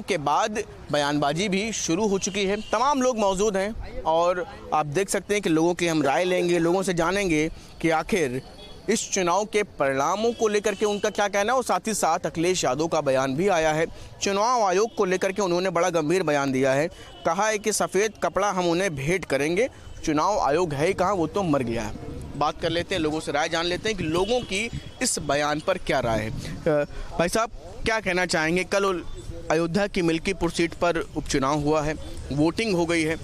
के बाद बयानबाजी भी शुरू हो चुकी है। तमाम लोग मौजूद हैं और आप देख सकते हैं कि लोगों की हम राय लेंगे, लोगों से जानेंगे कि आखिर इस चुनाव के परिणामों को लेकर के उनका क्या कहना है। और साथ ही साथ अखिलेश यादव का बयान भी आया है। चुनाव आयोग को लेकर के उन्होंने बड़ा गंभीर बयान दिया है। कहा है कि सफ़ेद कपड़ा हम उन्हें भेंट करेंगे। चुनाव आयोग है कहाँ, वो तो मर गया है। बात कर लेते हैं, लोगों से राय जान लेते हैं कि लोगों की इस बयान पर क्या राय है। भाई साहब, क्या कहना चाहेंगे? कल अयोध्या की मिल्कीपुर सीट पर उपचुनाव हुआ है, वोटिंग हो गई है,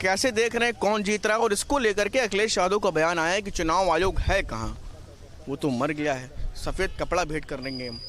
कैसे देख रहे हैं कौन जीत रहा है? और इसको लेकर के अखिलेश यादव का बयान आया है कि चुनाव आयोग है कहाँ, वो तो मर गया है, सफ़ेद कपड़ा भेंट कर देंगे हम।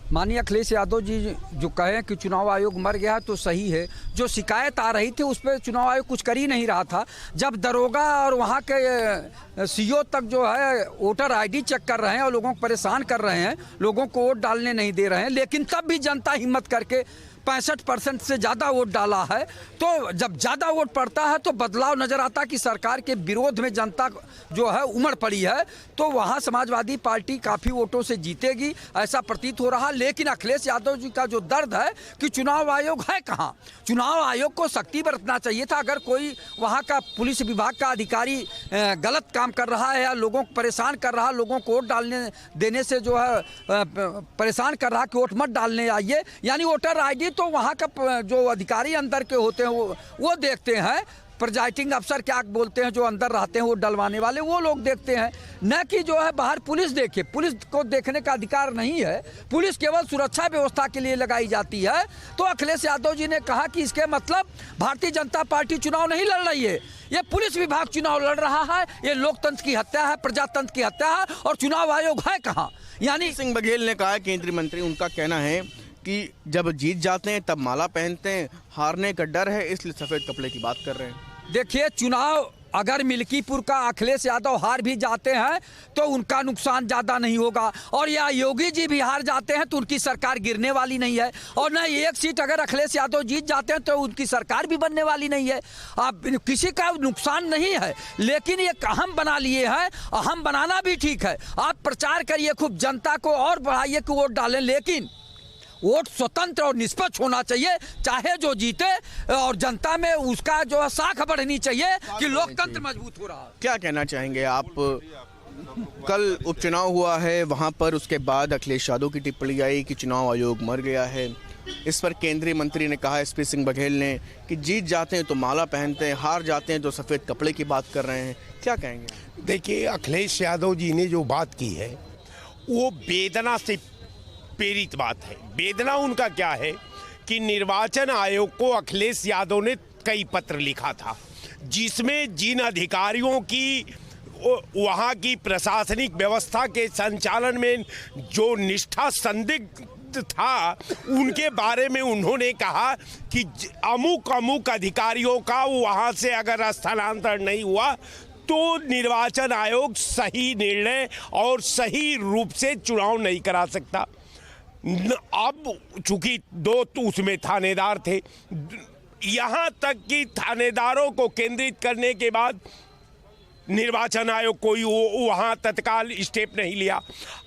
माननीय अखिलेश यादव जी जो कहें कि चुनाव आयोग मर गया है तो सही है। जो शिकायत आ रही थी उस पर चुनाव आयोग कुछ कर ही नहीं रहा था। जब दरोगा और वहाँ के सीईओ तक जो है वोटर आईडी चेक कर रहे हैं और लोगों को परेशान कर रहे हैं, लोगों को वोट डालने नहीं दे रहे हैं, लेकिन तब भी जनता हिम्मत करके 65% से ज़्यादा वोट डाला है। तो जब ज़्यादा वोट पड़ता है तो बदलाव नज़र आता है कि सरकार के विरोध में जनता जो है उमड़ पड़ी है, तो वहाँ समाजवादी पार्टी काफ़ी वोटों से जीतेगी ऐसा प्रतीत हो रहा। लेकिन अखिलेश यादव जी का जो दर्द है कि चुनाव आयोग है कहाँ, चुनाव आयोग को सख्ती बरतना चाहिए था। अगर कोई वहाँ का पुलिस विभाग का अधिकारी गलत काम कर रहा है या लोगों को परेशान कर रहा है, लोगों को वोट डालने देने से जो है परेशान कर रहा कि वोट मत डालने आइए, यानी वोटर आई तो वहाँ का जो अधिकारी अंदर के होते हैं वो देखते हैं। प्रिजाइडिंग अफसर क्या बोलते हैं, जो अंदर रहते हैं वो डलवाने वाले वो लोग देखते हैं, न कि जो है बाहर पुलिस देखे। पुलिस को देखने का अधिकार नहीं है, पुलिस केवल सुरक्षा व्यवस्था के लिए लगाई जाती है। तो अखिलेश यादव जी ने कहा कि इसके मतलब भारतीय जनता पार्टी चुनाव नहीं लड़ रही है, ये पुलिस विभाग चुनाव लड़ रहा है, ये लोकतंत्र की हत्या है, प्रजातंत्र की हत्या है, और चुनाव आयोग है कहाँ। यानी सिंह बघेल ने कहा, केंद्रीय मंत्री, उनका कहना है कि जब जीत जाते हैं तब माला पहनते हैं, हारने का डर है इसलिए सफ़ेद कपड़े की बात कर रहे हैं। देखिए, चुनाव अगर मिल्कीपुर का अखिलेश यादव हार भी जाते हैं तो उनका नुकसान ज़्यादा नहीं होगा, और या योगी जी भी हार जाते हैं तो उनकी सरकार गिरने वाली नहीं है, और न एक सीट अगर अखिलेश यादव जीत जाते हैं तो उनकी सरकार भी बनने वाली नहीं है। अब किसी का नुकसान नहीं है, लेकिन ये अहम बना लिए हैं। अहम बनाना भी ठीक है, आप प्रचार करिए खूब, जनता को और बढ़ाइए कि वोट डालें, लेकिन वोट स्वतंत्र और निष्पक्ष होना चाहिए, चाहे जो जीते, और जनता में उसका जो है साख बढ़नी चाहिए कि लोकतंत्र मजबूत हो रहा है। क्या कहना चाहेंगे आप? कल उपचुनाव हुआ है, वहां पर उसके बाद अखिलेश यादव की टिप्पणी आई कि चुनाव आयोग मर गया है। इस पर केंद्रीय मंत्री ने कहा, एसपी सिंह बघेल ने, कि जीत जाते हैं तो माला पहनते हैं, हार जाते हैं तो सफ़ेद कपड़े की बात कर रहे हैं। क्या कहेंगे? देखिए, अखिलेश यादव जी ने जो बात की है वो वेदना से प्रेरित बात है। वेदना उनका क्या है कि निर्वाचन आयोग को अखिलेश यादव ने कई पत्र लिखा था, जिसमें जिन अधिकारियों की वहाँ की प्रशासनिक व्यवस्था के संचालन में जो निष्ठा संदिग्ध था, उनके बारे में उन्होंने कहा कि अमुक अमुक अधिकारियों का वहाँ से अगर स्थलांतरण नहीं हुआ तो निर्वाचन आयोग सही निर्णय और सही रूप से चुनाव नहीं करा सकता। अब चूंकि दो तो उसमें थानेदार थे, यहाँ तक कि थानेदारों को केंद्रित करने के बाद निर्वाचन आयोग कोई वहाँ तत्काल स्टेप नहीं लिया।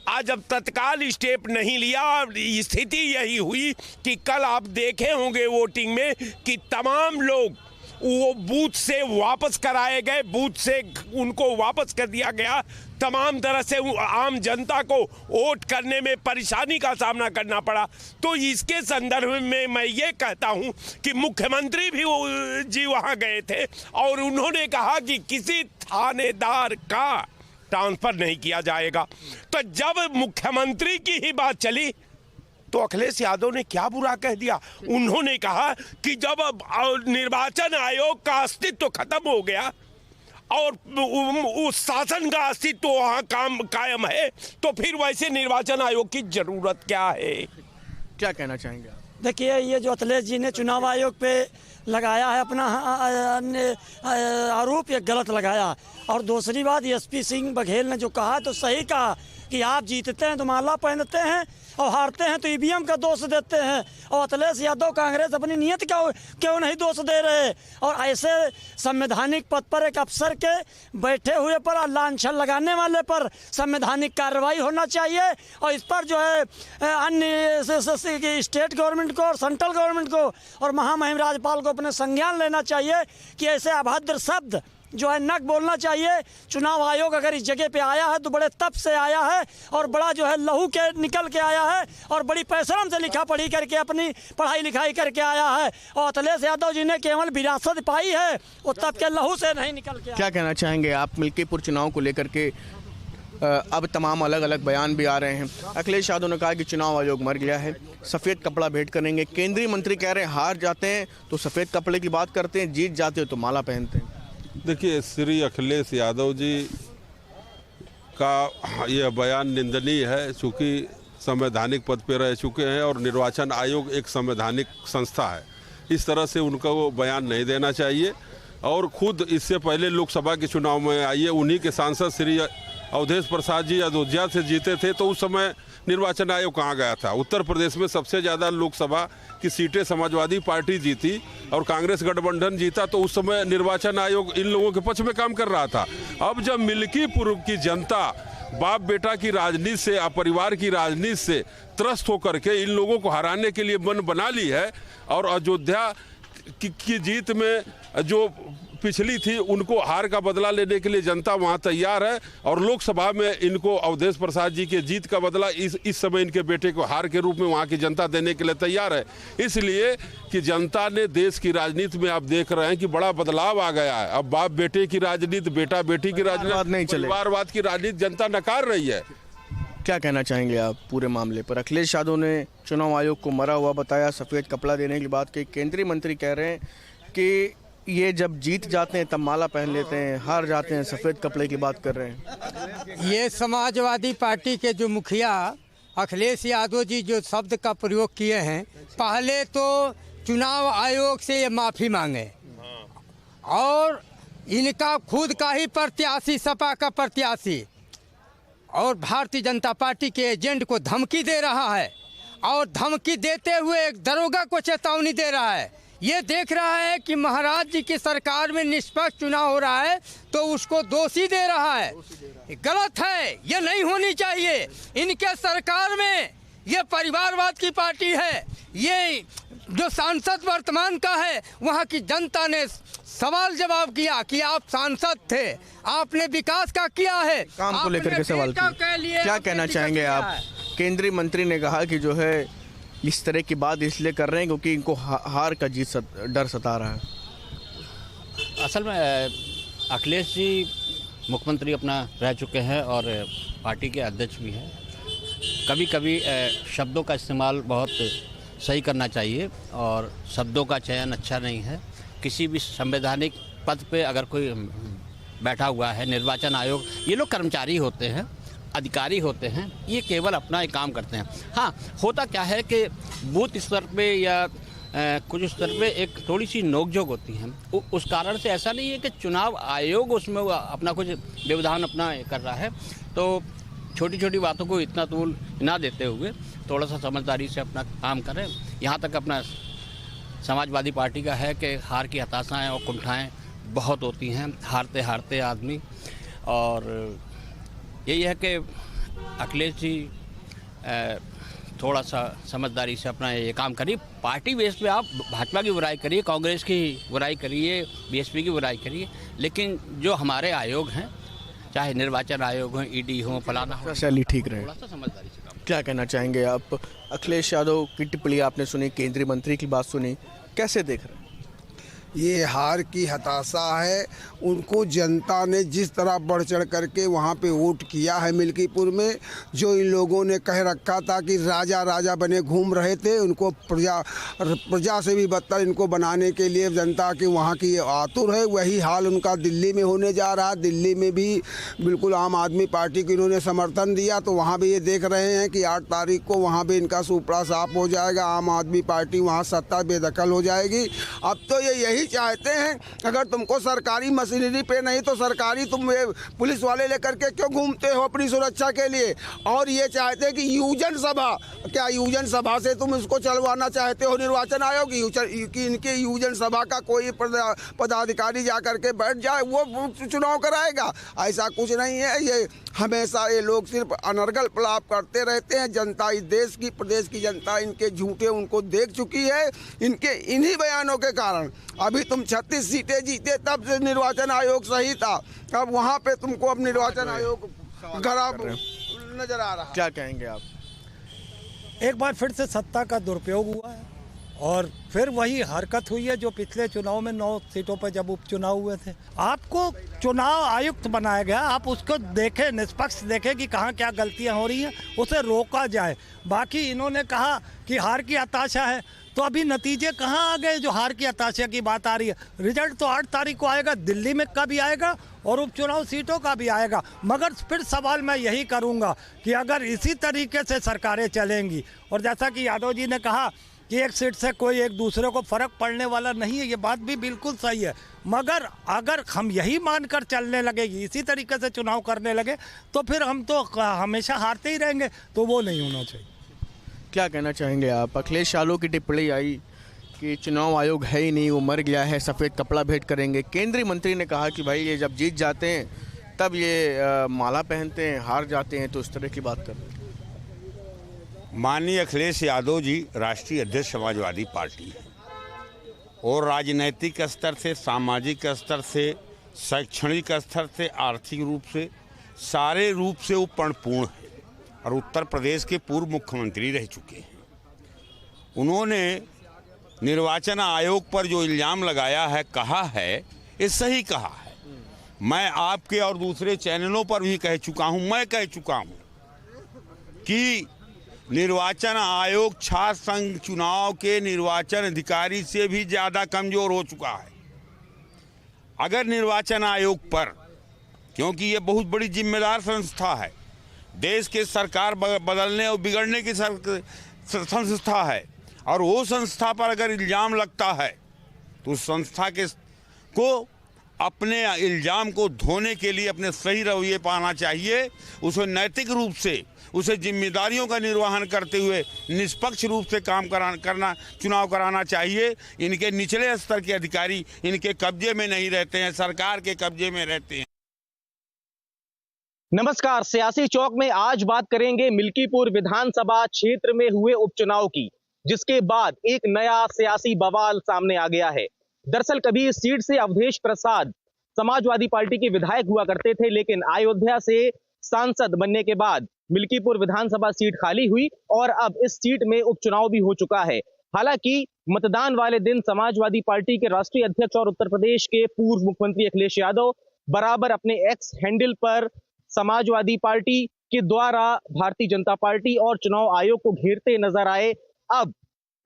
आज जब तत्काल स्टेप नहीं लिया, स्थिति यही हुई कि कल आप देखे होंगे वोटिंग में कि तमाम लोग वो बूथ से वापस कराए गए, बूथ से उनको वापस कर दिया गया। तमाम तरह से आम जनता को वोट करने में परेशानी का सामना करना पड़ा। तो इसके संदर्भ में मैं ये कहता हूँ कि मुख्यमंत्री भी जी वहाँ गए थे और उन्होंने कहा कि किसी थानेदार का ट्रांसफर नहीं किया जाएगा। तो जब मुख्यमंत्री की ही बात चली तो अखिलेश यादव ने क्या बुरा कह दिया। उन्होंने कहा कि जब निर्वाचन आयोग का अस्तित्व खत्म हो गया और उस शासन का अस्तित्व वहाँ कायम है, तो फिर वैसे निर्वाचन आयोग की जरूरत क्या है? क्या कहना चाहेंगे आप? देखिए, ये जो अखिलेश जी ने चुनाव आयोग पे लगाया है अपना आरोप, ये गलत लगाया। और दूसरी बात, एसपी सिंह बघेल ने जो कहा तो सही कहा कि आप जीतते हैं तो माला पहनते हैं और हारते हैं तो ईवीएम का दोष देते हैं। और अखिलेश यादव कांग्रेस अपनी नीयत क्यों नहीं दोष दे रहे? और ऐसे संवैधानिक पद पर एक अफसर के बैठे हुए पर लांछन लगाने वाले पर संवैधानिक कार्रवाई होना चाहिए। और इस पर जो है अन्य स्टेट गवर्नमेंट को और सेंट्रल गवर्नमेंट को और महामहिम राज्यपाल को अपने संज्ञान लेना चाहिए कि ऐसे अभद्र शब्द जो है नक बोलना चाहिए। चुनाव आयोग अगर इस जगह पे आया है तो बड़े तप से आया है और बड़ा जो है लहू के निकल के आया है और बड़ी परिश्रम से लिखा पढ़ी करके अपनी पढ़ाई लिखाई करके आया है। और अखिलेश यादव जी ने केवल विरासत पाई है, वो तब के लहू से नहीं निकल के। क्या कहना चाहेंगे आप मिल्कीपुर चुनाव को लेकर के? अब तमाम अलग अलग बयान भी आ रहे हैं। अखिलेश यादव ने कहा कि चुनाव आयोग मर गया है, सफ़ेद कपड़ा भेंट करेंगे। केंद्रीय मंत्री कह रहे हैं हार जाते हैं तो सफ़ेद कपड़े की बात करते हैं, जीत जाते हो तो माला पहनते हैं। देखिए, श्री अखिलेश यादव जी का यह बयान निंदनीय है, चूँकि संवैधानिक पद पर रह चुके हैं और निर्वाचन आयोग एक संवैधानिक संस्था है। इस तरह से उनका वो बयान नहीं देना चाहिए। और खुद इससे पहले लोकसभा के चुनाव में आइए, उन्हीं के सांसद श्री अवधेश प्रसाद जी अयोध्या से जीते थे, तो उस समय निर्वाचन आयोग कहाँ गया था? उत्तर प्रदेश में सबसे ज़्यादा लोकसभा की सीटें समाजवादी पार्टी जीती और कांग्रेस गठबंधन जीता, तो उस समय निर्वाचन आयोग इन लोगों के पक्ष में काम कर रहा था। अब जब मिल्कीपुर की जनता बाप बेटा की राजनीति से, अपरिवार की राजनीति से त्रस्त होकर के इन लोगों को हराने के लिए मन बना ली है और अयोध्या की जीत में जो पिछली थी उनको हार का बदला लेने के लिए जनता वहां तैयार है और लोकसभा में इनको अवधेश प्रसाद जी के जीत का बदला इस समय इनके बेटे को हार के रूप में वहां की जनता देने के लिए तैयार है। इसलिए कि जनता ने देश की राजनीति में आप देख रहे हैं कि बड़ा बदलाव आ गया है। अब बाप बेटे की राजनीति, बेटा बेटी की राजनीति, परिवारवाद की राजनीति जनता नकार रही है। क्या कहना चाहेंगे आप पूरे मामले पर? अखिलेश यादव ने चुनाव आयोग को मरा हुआ बताया, सफ़ेद कपड़ा देने की बात की। केंद्रीय मंत्री कह रहे हैं कि ये जब जीत जाते हैं तब माला पहन लेते हैं, हार जाते हैं सफ़ेद कपड़े की बात कर रहे हैं। ये समाजवादी पार्टी के जो मुखिया अखिलेश यादव जी जो शब्द का प्रयोग किए हैं, पहले तो चुनाव आयोग से ये माफ़ी मांगे और इनका खुद का ही प्रत्याशी, सपा का प्रत्याशी और भारतीय जनता पार्टी के एजेंट को धमकी दे रहा है और धमकी देते हुए एक दरोगा को चेतावनी दे रहा है। ये देख रहा है कि महाराज जी की सरकार में निष्पक्ष चुनाव हो रहा है तो उसको दोषी दे रहा है। गलत है, ये नहीं होनी चाहिए। इनके सरकार में ये परिवारवाद की पार्टी है। ये जो सांसद वर्तमान का है, वहाँ की जनता ने सवाल जवाब किया कि आप सांसद थे, आपने विकास का किया है, काम को लेकर के सवाल किया। क्या कहना चाहेंगे आप? केंद्रीय मंत्री ने कहा कि जो है इस तरह की बात इसलिए कर रहे हैं क्योंकि इनको हार का डर सता रहा है। असल में अखिलेश जी मुख्यमंत्री अपना रह चुके हैं और पार्टी के अध्यक्ष भी हैं। कभी कभी शब्दों का इस्तेमाल बहुत सही करना चाहिए और शब्दों का चयन अच्छा नहीं है। किसी भी संवैधानिक पद पे अगर कोई बैठा हुआ है, निर्वाचन आयोग, ये लोग कर्मचारी होते हैं, अधिकारी होते हैं, ये केवल अपना एक काम करते हैं। हाँ, होता क्या है कि बूथ स्तर पे या कुछ स्तर पे एक थोड़ी सी नोकझोंक होती है। उस कारण से ऐसा नहीं है कि चुनाव आयोग उसमें अपना कुछ व्यवधान अपना कर रहा है। तो छोटी छोटी बातों को इतना तूल ना देते हुए थोड़ा सा समझदारी से अपना काम करें। यहाँ तक अपना समाजवादी पार्टी का है कि हार की हताशाएँ और कुंठाएँ बहुत होती हैं, हारते हारते आदमी। और यही है कि अखिलेश जी थोड़ा सा समझदारी से अपना ये काम करिए। पार्टी बेस पे आप भाजपा की बुराई करिए, कांग्रेस की बुराई करिए, बीएसपी की बुराई करिए, लेकिन जो हमारे आयोग हैं, चाहे निर्वाचन आयोग हो, ईडी हो, फलाना हो, शैली ठीक रहे। थोड़ा सा समझदारी से काम। क्या कहना चाहेंगे आप? अखिलेश यादव की टिप्पणी आपने सुनी, केंद्रीय मंत्री की बात सुनी, कैसे देख रहे हैं? ये हार की हताशा है। उनको जनता ने जिस तरह बढ़ चढ़ करके वहाँ पे वोट किया है मिल्कीपुर में, जो इन लोगों ने कह रखा था कि राजा राजा बने घूम रहे थे, उनको प्रजा से भी बदतर इनको बनाने के लिए जनता की वहाँ की आतुर है। वही हाल उनका दिल्ली में होने जा रहा है। दिल्ली में भी बिल्कुल आम आदमी पार्टी को इन्होंने समर्थन दिया, तो वहाँ भी ये देख रहे हैं कि 8 तारीख को वहाँ भी इनका सुपड़ा साफ हो जाएगा। आम आदमी पार्टी वहाँ सत्ता बेदखल हो जाएगी। अब तो ये यही यही चाहते हैं, अगर तुमको सरकारी मशीनरी पे नहीं तो सरकारी तुम पुलिस वाले लेकर के क्यों घूमते हो अपनी सुरक्षा के लिए। और ये चाहते हैं कि यूजन सभा, क्या यूजन सभा से तुम इसको चलवाना चाहते हो निर्वाचन आयोग कि इनके यूजन सभा का कोई पदाधिकारी जा करके बैठ जाए वो चुनाव कराएगा? ऐसा कुछ नहीं है। ये हमेशा ये लोग सिर्फ अनर्गल प्रलाप करते रहते हैं। जनता इस देश की, प्रदेश की जनता इनके झूठे उनको देख चुकी है। इनके इन्हीं बयानों के कारण अभी तुम 36 सीटें जीते तब से निर्वाचन आयोग सही था, अब वहाँ पे तुमको अब निर्वाचन आयोग खराब नजर आ रहा है। क्या कहेंगे आप? एक बार फिर से सत्ता का दुरुपयोग हुआ है और फिर वही हरकत हुई है जो पिछले चुनाव में 9 सीटों पर जब उपचुनाव हुए थे। आपको चुनाव आयुक्त बनाया गया, आप उसको देखें, निष्पक्ष देखें कि कहाँ क्या गलतियाँ हो रही हैं, उसे रोका जाए। बाकी इन्होंने कहा कि हार की हताशा है, तो अभी नतीजे कहाँ आ गए जो हार की हताशा की बात आ रही है। रिजल्ट तो 8 तारीख को आएगा, दिल्ली में का भी आएगा और उपचुनाव सीटों का भी आएगा। मगर फिर सवाल मैं यही करूँगा कि अगर इसी तरीके से सरकारें चलेंगी, और जैसा कि यादव जी ने कहा कि एक सीट से कोई एक दूसरे को फर्क पड़ने वाला नहीं है, ये बात भी बिल्कुल सही है। मगर अगर हम यही मानकर चलने लगे, इसी तरीके से चुनाव करने लगे, तो फिर हम तो हमेशा हारते ही रहेंगे, तो वो नहीं होना चाहिए। क्या कहना चाहेंगे आप? अखिलेश यादव की टिप्पणी आई कि चुनाव आयोग है ही नहीं, वो मर गया है, सफ़ेद कपड़ा भेंट करेंगे। केंद्रीय मंत्री ने कहा कि भाई ये जब जीत जाते हैं तब ये माला पहनते हैं, हार जाते हैं तो इस तरह की बात कर रहे हैं। माननीय अखिलेश यादव जी राष्ट्रीय अध्यक्ष समाजवादी पार्टी है और राजनीतिक स्तर से, सामाजिक स्तर से, शैक्षणिक स्तर से, आर्थिक रूप से, सारे रूप से वो परिपूर्ण है और उत्तर प्रदेश के पूर्व मुख्यमंत्री रह चुके हैं। उन्होंने निर्वाचन आयोग पर जो इल्ज़ाम लगाया है, कहा है, ये सही कहा है। मैं आपके और दूसरे चैनलों पर भी कह चुका हूँ, मैं कह चुका हूँ कि निर्वाचन आयोग छात्र संघ चुनाव के निर्वाचन अधिकारी से भी ज़्यादा कमज़ोर हो चुका है। अगर निर्वाचन आयोग पर, क्योंकि ये बहुत बड़ी जिम्मेदार संस्था है, देश के सरकार बदलने और बिगड़ने की संस्था है, और वो संस्था पर अगर इल्ज़ाम लगता है तो उस संस्था को अपने इल्ज़ाम को धोने के लिए अपने सही रवैये पाना चाहिए। उसे नैतिक रूप से, उसे जिम्मेदारियों का निर्वहन करते हुए निष्पक्ष रूप से काम करना, चुनाव कराना चाहिए। इनके निचले स्तर के अधिकारी इनके कब्जे में नहीं रहते हैं, सरकार के कब्जे में रहते हैं। नमस्कार, सियासी चौक में आज बात करेंगे मिल्कीपुर विधानसभा क्षेत्र में हुए उपचुनाव की, जिसके बाद एक नया सियासी बवाल सामने आ गया है। दरअसल कभी इस सीट से अवधेश प्रसाद समाजवादी पार्टी के विधायक हुआ करते थे, लेकिन अयोध्या से सांसद बनने के बाद मिल्कीपुर विधानसभा सीट खाली हुई और अब इस सीट में उपचुनाव भी हो चुका है। हालांकि मतदान वाले दिन समाजवादी पार्टी के राष्ट्रीय अध्यक्ष और उत्तर प्रदेश के पूर्व मुख्यमंत्री अखिलेश यादव बराबर अपने एक्स हैंडल पर समाजवादी पार्टी के द्वारा भारतीय जनता पार्टी और चुनाव आयोग को घेरते नजर आए। अब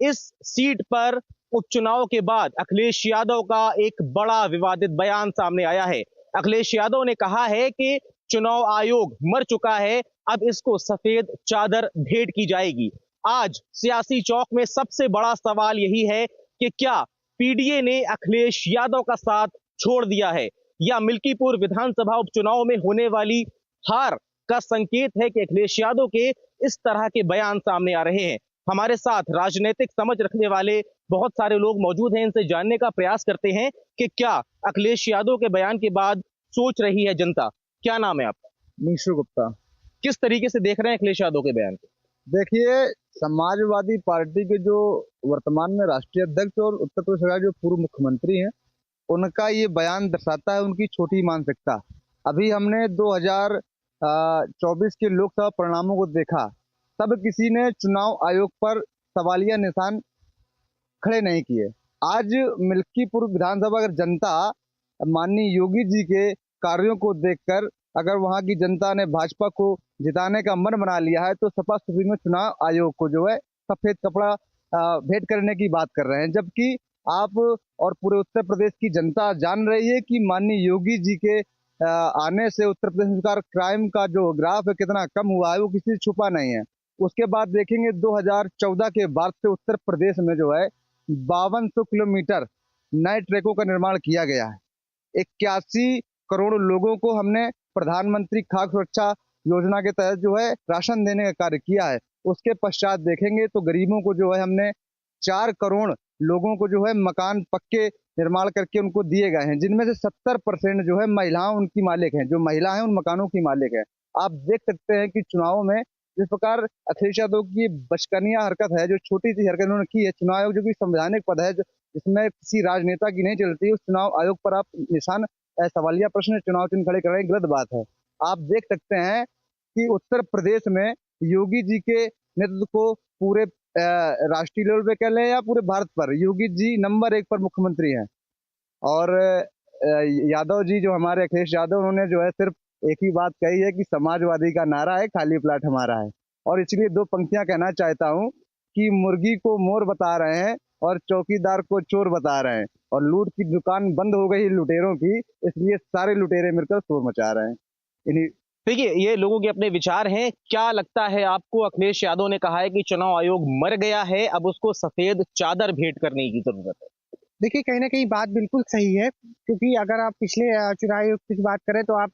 इस सीट पर उपचुनाव के बाद अखिलेश यादव का एक बड़ा विवादित बयान सामने आया है। अखिलेश यादव ने कहा है कि चुनाव आयोग मर चुका है, अब इसको सफेद चादर भेंट की जाएगी। आज सियासी चौक में सबसे बड़ा सवाल यही है कि क्या पीडीए ने अखिलेश यादव का साथ छोड़ दिया है या मिल्कीपुर विधानसभा उपचुनाव में होने वाली हार का संकेत है कि अखिलेश यादव के इस तरह के बयान सामने आ रहे हैं। हमारे साथ राजनीतिक समझ रखने वाले बहुत सारे लोग मौजूद हैं, इनसे जानने का प्रयास करते हैं कि क्या अखिलेश यादव के बयान के बाद सोच रही है जनता। क्या नाम है आपका? निशु गुप्ता। किस तरीके से देख रहे हैं अखिलेश यादव के बयान को? देखिए, समाजवादी पार्टी के जो वर्तमान में राष्ट्रीय अध्यक्ष और उत्तर प्रदेश सरकार जो पूर्व मुख्यमंत्री हैं, उनका ये बयान दर्शाता है उनकी छोटी मानसिकता। अभी हमने 2024 के लोकसभा परिणामों को देखा, तब किसी ने चुनाव आयोग पर सवालिया निशान खड़े नहीं किए। आज मिल्कीपुर विधानसभा अगर जनता माननीय योगी जी के कार्यों को देखकर अगर वहां की जनता ने भाजपा को जिताने का मन बना लिया है, तो सपा सुप्रीमो चुनाव आयोग को जो है सफेद कपड़ा भेंट करने की बात कर रहे हैं। जबकि आप और पूरे उत्तर प्रदेश की जनता जान रही है कि माननीय योगी जी के आने से उत्तर प्रदेश सरकार क्राइम का जो ग्राफ है कितना कम हुआ है, वो किसी से छुपा नहीं है। उसके बाद देखेंगे 2014 के बाद से उत्तर प्रदेश में जो है 5200 किलोमीटर नए ट्रैकों का निर्माण किया गया है। 81 करोड़ लोगों को हमने प्रधानमंत्री खाद्य सुरक्षा योजना के तहत जो है राशन देने का कार्य किया है। उसके पश्चात देखेंगे तो गरीबों को जो है हमने 4 करोड़ लोगों को जो है मकान पक्के निर्माण करके उनको दिए गए हैं, जिनमें से 70% जो है महिलाएं उनकी मालिक हैं, जो महिला हैं उन मकानों की मालिक है। आप देख सकते हैं कि चुनावों में जिस प्रकार अखिलेश यादव की बचकानिया हरकत है, जो छोटी सी हरकत उन्होंने की है, चुनाव आयोग जो कि संवैधानिक पद है, जिसमें किसी राजनेता की नहीं चलती, उस चुनाव आयोग पर आप निशान सवालिया प्रश्न चुनाव चिन्ह खड़े कर रहे हैं, गलत बात है। आप देख सकते हैं कि उत्तर प्रदेश में योगी जी के नेतृत्व को पूरे राष्ट्रीय लेवल पे कह लें या पूरे भारत पर योगी जी नंबर 1 पर मुख्यमंत्री हैं। और यादव जी जो हमारे अखिलेश यादव, उन्होंने जो है सिर्फ एक ही बात कही है कि समाजवादी का नारा है, खाली प्लाट हमारा है। और इसलिए 2 पंक्तियां कहना चाहता हूं कि मुर्गी को मोर बता रहे हैं और चौकीदार को चोर बता रहे हैं, और लूट की दुकान बंद हो गई लुटेरों की, इसलिए सारे लुटेरे मिलकर शोर मचा रहे हैं। इन्हीं देखिए, ये लोगों के अपने विचार हैं। क्या लगता है आपको? अखिलेश यादव ने कहा है कि चुनाव आयोग मर गया है, अब उसको सफेद चादर भेंट करने की जरूरत है। देखिए, कहीं ना कहीं बात बिल्कुल सही है, क्योंकि अगर आप पिछले चुनाव आयोग की बात करें तो आप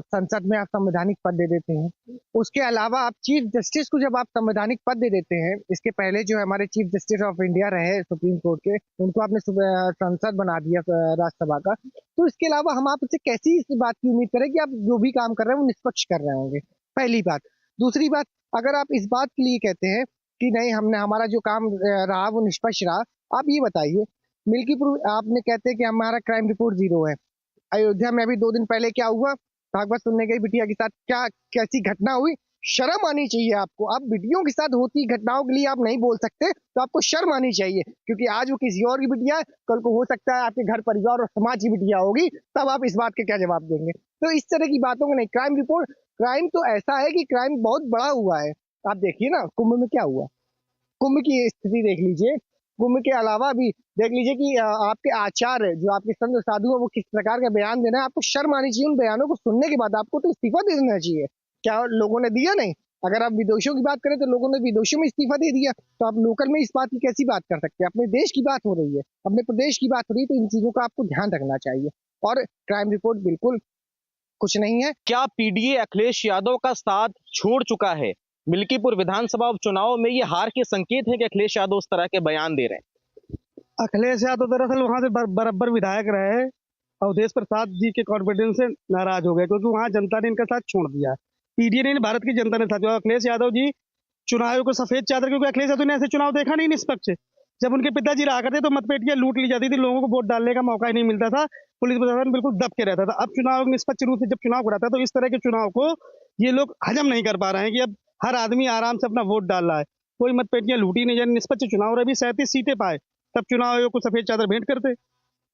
संसद में आप संवैधानिक पद दे देते हैं। उसके अलावा आप चीफ जस्टिस को जब आप संवैधानिक पद दे देते हैं, इसके पहले जो हमारे चीफ जस्टिस ऑफ इंडिया रहे सुप्रीम कोर्ट के, उनको आपने संसद बना दिया राज्यसभा का, तो इसके अलावा हम आपसे कैसी इस बात की उम्मीद करें कि आप जो भी काम कर रहे हैं वो निष्पक्ष कर रहे होंगे, पहली बात। दूसरी बात, अगर आप इस बात के लिए कहते हैं कि नहीं, हमने हमारा जो काम रहा वो निष्पक्ष रहा, आप ये बताइए, मिल्कीपुर आपने कहते हैं कि हमारा क्राइम रिपोर्ट 0 है। अयोध्या में अभी 2 दिन पहले क्या हुआ, भागवत सुनने गई बिटिया के साथ क्या कैसी घटना हुई, शर्म आनी चाहिए आपको। आप बिटियों के साथ होती घटनाओं के लिए आप नहीं बोल सकते, तो आपको शर्म आनी चाहिए, क्योंकि आज वो किसी और की बिटिया है, कल को हो सकता है आपके घर परिवार और समाज की बिटिया होगी, तब आप इस बात के क्या जवाब देंगे? तो इस तरह की बातों को नहीं। क्राइम रिपोर्ट, क्राइम तो ऐसा है कि क्राइम बहुत बड़ा हुआ है। आप देखिए ना, कुंभ में क्या हुआ, कुंभ की स्थिति देख लीजिए, कुंभ के अलावा भी देख लीजिए कि आपके आचार्य जो आपके संत साधु है वो किस प्रकार का बयान देना है। आपको शर्म आनी चाहिए। उन बयानों को सुनने के बाद आपको तो इस्तीफा दे देना चाहिए। क्या लोगों ने दिया नहीं? अगर आप विदेशों की बात करें तो लोगों ने विदेशों में इस्तीफा दे दिया, तो आप लोकल में इस बात की कैसी बात कर सकते हैं? अपने देश की बात हो रही है, अपने प्रदेश की बात हो रही है, तो इन चीजों का आपको ध्यान रखना चाहिए। और क्राइम रिपोर्ट बिल्कुल कुछ नहीं है। क्या पीडीए अखिलेश यादव का साथ छोड़ चुका है? मिल्कीपुर विधानसभा उपचुनाव में ये हार के संकेत है कि अखिलेश यादव उस तरह के बयान दे रहे हैं। अखिलेश यादव दरअसल वहां से बराबर विधायक रहे, अवधेश प्रसाद जी के कॉन्फिडेंस से नाराज हो गए, क्योंकि वहां जनता ने इनका साथ छोड़ दिया। पीडीए ने, भारत की जनता ने साथ दिया। अखिलेश यादव जी चुनाव आयोग को सफेद चादर, क्योंकि अखिलेश यादव ने ऐसे चुनाव देखा नहीं निष्पक्ष। जब उनके पिताजी रहा करते तो मतपेटियां लूट ली जाती थी, लोगों को वोट डालने का मौका ही नहीं मिलता था, पुलिस प्रशासन बिल्कुल दब के रहता था। अब चुनाव आयोग निष्पक्ष रूप से जब चुनाव कराता है, तो इस तरह के चुनाव को ये लोग हजम नहीं कर पा रहे हैं कि अब हर आदमी आराम से अपना वोट डाल रहा है, कोई मतपेटियां लूटी नहीं जाए, निष्पक्ष चुनाव रहे। 37 सीटें पाए, तब चुनाव आयोग को सफेद चादर भेंट करते।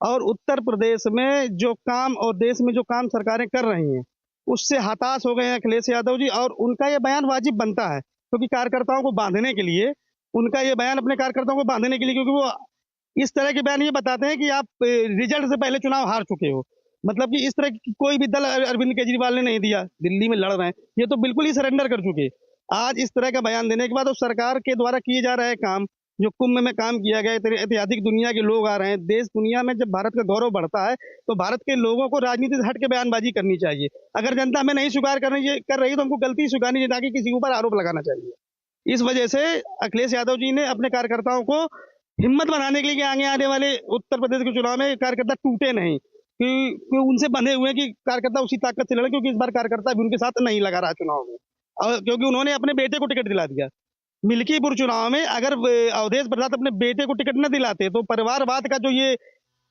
और उत्तर प्रदेश में जो काम और देश में जो काम सरकारें कर रही हैं, उससे हताश हो गए हैं अखिलेश यादव जी। और उनका ये बयान वाजिब बनता है, क्योंकि कार्यकर्ताओं को बांधने के लिए, उनका ये बयान अपने कार्यकर्ताओं को बांधने के लिए, क्योंकि वो इस तरह के बयान ये बताते हैं कि आप रिजल्ट से पहले चुनाव हार चुके हो। मतलब कि इस तरह की कोई भी दल अरविंद केजरीवाल ने नहीं दिया, दिल्ली में लड़ रहे हैं, ये तो बिल्कुल ही सरेंडर कर चुके। आज इस तरह का बयान देने के बाद उस सरकार के द्वारा किए जा रहे काम, जो कुंभ में काम किया गया, ऐतिहासिक दुनिया के लोग आ रहे हैं, देश दुनिया में जब भारत का गौरव बढ़ता है, तो भारत के लोगों को राजनीति से हट के बयानबाजी करनी चाहिए। अगर जनता हमें नहीं स्वीकार कर रही है तो हमको गलती स्वीकारनी चाहिए, ताकि किसी के ऊपर आरोप लगाना चाहिए। इस वजह से अखिलेश यादव जी ने अपने कार्यकर्ताओं को हिम्मत बनाने के लिए कि आगे आने वाले उत्तर प्रदेश के चुनाव में कार्यकर्ता टूटे नहीं, कि उनसे बंधे हुए कि कार्यकर्ता उसी ताकत से लड़े, क्योंकि इस बार कार्यकर्ता भी उनके साथ नहीं लगा रहा चुनाव में, और क्योंकि उन्होंने अपने बेटे को टिकट दिला दिया। मिल्कीपुर चुनाव में अगर अवधेश प्रसाद अपने बेटे को टिकट न दिलाते, तो परिवारवाद का जो ये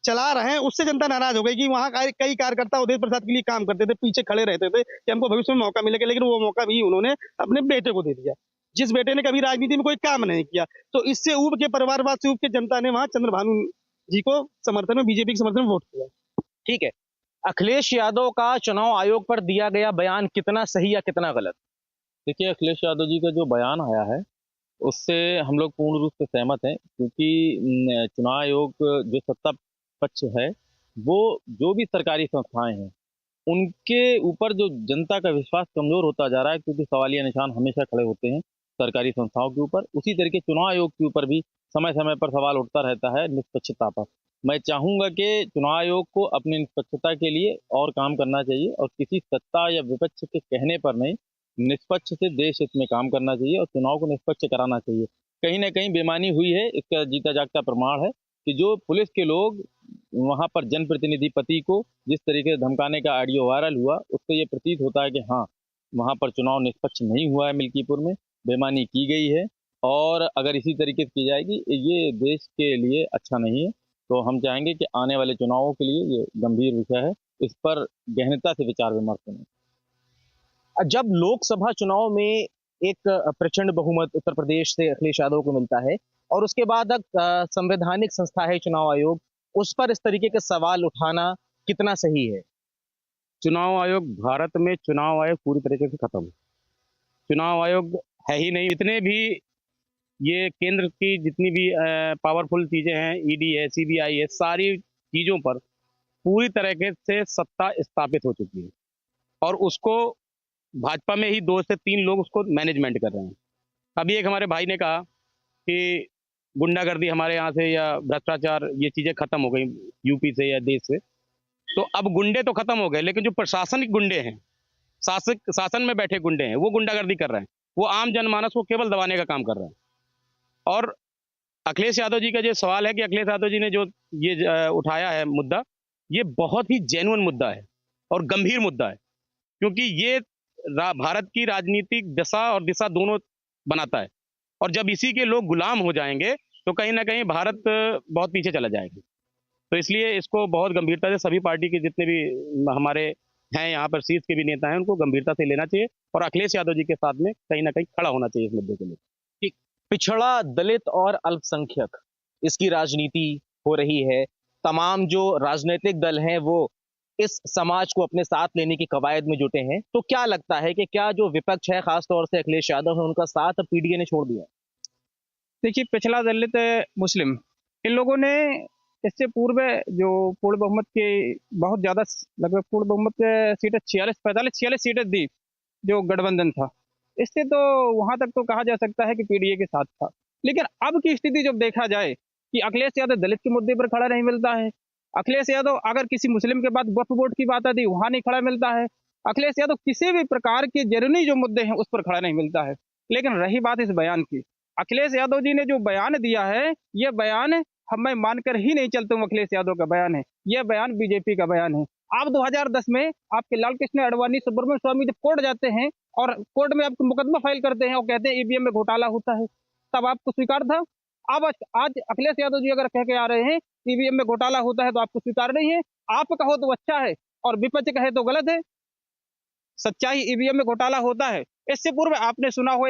चला रहे हैं, उससे जनता नाराज हो गई कि वहाँ कई कार्यकर्ता अवधेश प्रसाद के लिए काम करते थे, पीछे खड़े रहते थे कि हमको भविष्य में मौका मिलेगा, लेकिन वो मौका भी उन्होंने अपने बेटे को दे दिया, जिस बेटे ने कभी राजनीति में कोई काम नहीं किया। तो इससे ऊब के, परिवारवाद से ऊब के जनता ने वहाँ चंद्रभानु जी को समर्थन में, बीजेपी के समर्थन में वोट किया। ठीक है, अखिलेश यादव का चुनाव आयोग पर दिया गया बयान कितना सही या कितना गलत? देखिए, अखिलेश यादव जी का जो बयान आया है उससे हम लोग पूर्ण रूप से सहमत हैं, क्योंकि चुनाव आयोग जो सत्ता पक्ष है, वो जो भी सरकारी संस्थाएं हैं, उनके ऊपर जो जनता का विश्वास कमजोर होता जा रहा है, क्योंकि सवालिया निशान हमेशा खड़े होते हैं सरकारी संस्थाओं के ऊपर। उसी तरीके चुनाव आयोग के ऊपर भी समय समय पर सवाल उठता रहता है निष्पक्षता पर। मैं चाहूँगा कि चुनाव आयोग को अपनी निष्पक्षता के लिए और काम करना चाहिए और किसी सत्ता या विपक्ष के कहने पर नहीं, निष्पक्ष से देश हित में काम करना चाहिए और चुनाव को निष्पक्ष कराना चाहिए। कहीं ना कहीं बेईमानी हुई है, इसका जीता जागता प्रमाण है कि जो पुलिस के लोग वहां पर जनप्रतिनिधि पति को जिस तरीके से धमकाने का ऑडियो वायरल हुआ, उससे ये प्रतीत होता है कि हाँ, वहां पर चुनाव निष्पक्ष नहीं हुआ है, मिल्कीपुर में बेईमानी की गई है और अगर इसी तरीके से की जाएगी ये देश के लिए अच्छा नहीं है। तो हम चाहेंगे कि आने वाले चुनावों के लिए ये गंभीर विषय है, इस पर गहनता से विचार विमर्श करें। जब लोकसभा चुनाव में एक प्रचंड बहुमत उत्तर प्रदेश से अखिलेश यादव को मिलता है और उसके बाद संवैधानिक संस्था है चुनाव आयोग, उस पर इस तरीके के सवाल उठाना कितना सही है? चुनाव आयोग, भारत में चुनाव आयोग पूरी तरीके से खत्म है। चुनाव आयोग है ही नहीं। इतने भी ये केंद्र की जितनी भी पावरफुल चीजें हैं, ईडी है, सीबीआई है, सारी चीजों पर पूरी तरीके से सत्ता स्थापित हो चुकी है और उसको भाजपा में ही 2 से 3 लोग उसको मैनेजमेंट कर रहे हैं। अभी एक हमारे भाई ने कहा कि गुंडागर्दी हमारे यहाँ से या भ्रष्टाचार ये चीजें खत्म हो गई यूपी से या देश से। तो अब गुंडे तो खत्म हो गए, लेकिन जो प्रशासनिक गुंडे हैं, शासन में बैठे गुंडे हैं, वो गुंडागर्दी कर रहे हैं। वो आम जनमानस को केवल दबाने का काम कर रहे हैं। और अखिलेश यादव जी का जो सवाल है कि अखिलेश यादव जी ने जो ये उठाया है मुद्दा, ये बहुत ही जेन्युइन मुद्दा है और गंभीर मुद्दा है, क्योंकि ये भारत की राजनीतिक दशा और दिशा दोनों बनाता है और जब इसी के लोग गुलाम हो जाएंगे तो कहीं ना कहीं भारत बहुत पीछे चला जाएगा। तो इसलिए इसको बहुत गंभीरता से सभी पार्टी के जितने भी हमारे हैं यहाँ पर शीर्ष के भी नेता हैं, उनको गंभीरता से लेना चाहिए और अखिलेश यादव जी के साथ में कहीं ना कहीं खड़ा होना चाहिए इस मुद्दे के लिए। पिछड़ा, दलित और अल्पसंख्यक, इसकी राजनीति हो रही है। तमाम जो राजनीतिक दल हैं वो इस समाज को अपने साथ लेने की कवायद में जुटे हैं। तो क्या लगता है कि क्या जो विपक्ष है, खासतौर से अखिलेश यादव है, उनका साथ पीडीए ने छोड़ दिया? देखिए, पिछड़ा, दलित, मुस्लिम, इन लोगों ने इससे पूर्व जो पूर्ण बहुमत के बहुत ज्यादा, लगभग पूर्ण बहुमत सीटें 46 सीटें दी जो गठबंधन था, इससे तो वहां तक तो कहा जा सकता है कि पीडीए के साथ था। लेकिन अब की स्थिति जब देखा जाए कि अखिलेश यादव दलित के मुद्दे पर खड़ा नहीं मिलता है, अखिलेश यादव अगर किसी मुस्लिम के बाद वक्फ बोर्ड की बात आती वहां नहीं खड़ा मिलता है, अखिलेश यादव किसी भी प्रकार के जरूरी जो मुद्दे हैं उस पर खड़ा नहीं मिलता है। लेकिन रही बात इस बयान की, अखिलेश यादव जी ने जो बयान दिया है, यह बयान मैं मानकर ही नहीं चलता हूँ अखिलेश यादव का बयान है, यह बयान बीजेपी का बयान है। आप 2010 में आपके लाल कृष्ण आडवाणी, सुब्रमण्यम स्वामी जब कोर्ट जाते हैं और कोर्ट में आप मुकदमा फाइल करते हैं और कहते हैं ईवीएम में घोटाला होता है, तब आपको स्वीकार था। अब आज अखिलेश यादव जी अगर कह के आ रहे हैं ईवीएम में घोटाला होता है तो आपको स्वीकार नहीं है। आप कहो तो अच्छा है और विपक्ष कहे तो गलत है। सच्चाई ईवीएम में घोटाला होता है। इससे पूर्व आपने सुना हो